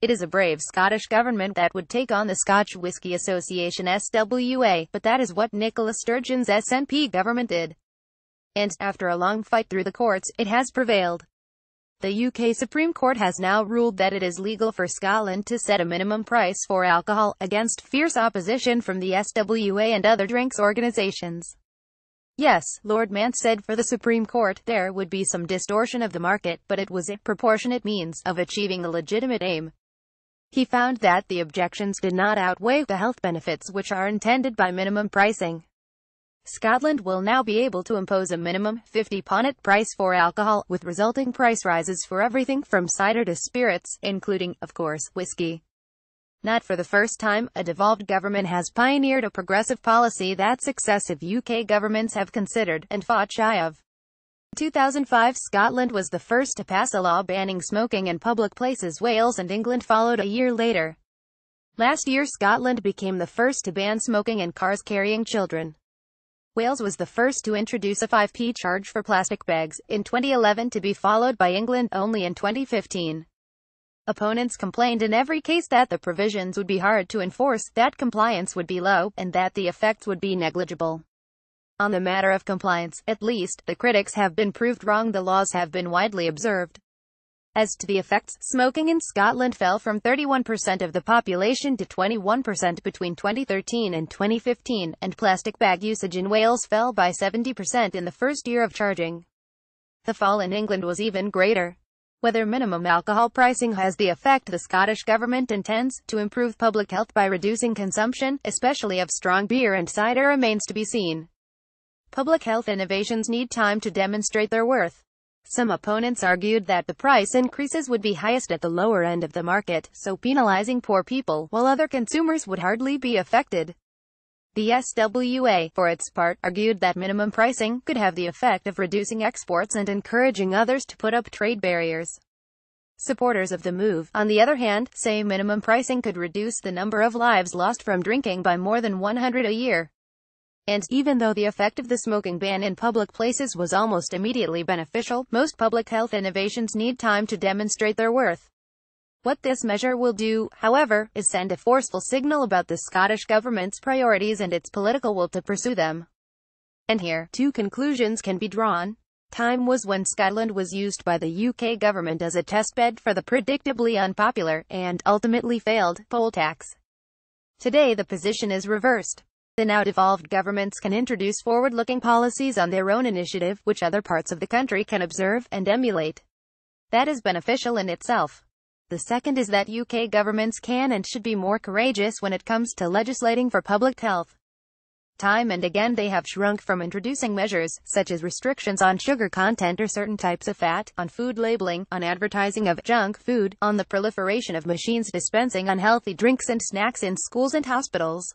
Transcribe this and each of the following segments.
It is a brave Scottish government that would take on the Scotch Whisky Association (SWA), but that is what Nicola Sturgeon's SNP government did. And, after a long fight through the courts, it has prevailed. The UK Supreme Court has now ruled that it is legal for Scotland to set a minimum price for alcohol, against fierce opposition from the SWA and other drinks organisations. Yes, Lord Mance said for the Supreme Court, there would be some distortion of the market, but it was a proportionate means of achieving a legitimate aim. He found that the objections did not outweigh the health benefits which are intended by minimum pricing. Scotland will now be able to impose a minimum £50 price for alcohol, with resulting price rises for everything from cider to spirits, including, of course, whisky. Not for the first time, a devolved government has pioneered a progressive policy that successive UK governments have considered, and fought shy of. In 2005, Scotland was the first to pass a law banning smoking in public places. Wales and England followed a year later. Last year, Scotland became the first to ban smoking in cars carrying children. Wales was the first to introduce a 5p charge for plastic bags, in 2011, to be followed by England only in 2015. Opponents complained in every case that the provisions would be hard to enforce, that compliance would be low, and that the effects would be negligible. On the matter of compliance, at least, the critics have been proved wrong. The laws have been widely observed. As to the effects, smoking in Scotland fell from 31% of the population to 21% between 2013 and 2015, and plastic bag usage in Wales fell by 70% in the first year of charging. The fall in England was even greater. Whether minimum alcohol pricing has the effect the Scottish government intends, to improve public health by reducing consumption, especially of strong beer and cider, remains to be seen. Public health innovations need time to demonstrate their worth. Some opponents argued that the price increases would be highest at the lower end of the market, so penalizing poor people, while other consumers would hardly be affected. The SWA, for its part, argued that minimum pricing could have the effect of reducing exports and encouraging others to put up trade barriers. Supporters of the move, on the other hand, say minimum pricing could reduce the number of lives lost from drinking by more than 100 a year. And, even though the effect of the smoking ban in public places was almost immediately beneficial, most public health innovations need time to demonstrate their worth. What this measure will do, however, is send a forceful signal about the Scottish government's priorities and its political will to pursue them. And here, two conclusions can be drawn. Time was when Scotland was used by the UK government as a testbed for the predictably unpopular, and ultimately failed, poll tax. Today the position is reversed. The now devolved governments can introduce forward-looking policies on their own initiative, which other parts of the country can observe and emulate. That is beneficial in itself. The second is that UK governments can and should be more courageous when it comes to legislating for public health. Time and again they have shrunk from introducing measures, such as restrictions on sugar content or certain types of fat, on food labeling, on advertising of junk food, on the proliferation of machines dispensing unhealthy drinks and snacks in schools and hospitals.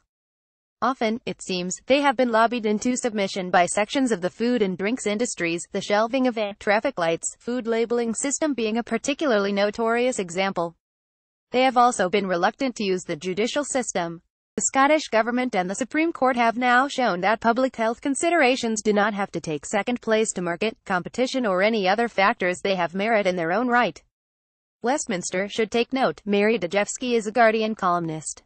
Often, it seems, they have been lobbied into submission by sections of the food and drinks industries, the shelving of traffic lights, food labeling system being a particularly notorious example. They have also been reluctant to use the judicial system. The Scottish Government and the Supreme Court have now shown that public health considerations do not have to take second place to market, competition or any other factors. They have merit in their own right. Westminster should take note. Mary Dejevsky is a Guardian columnist.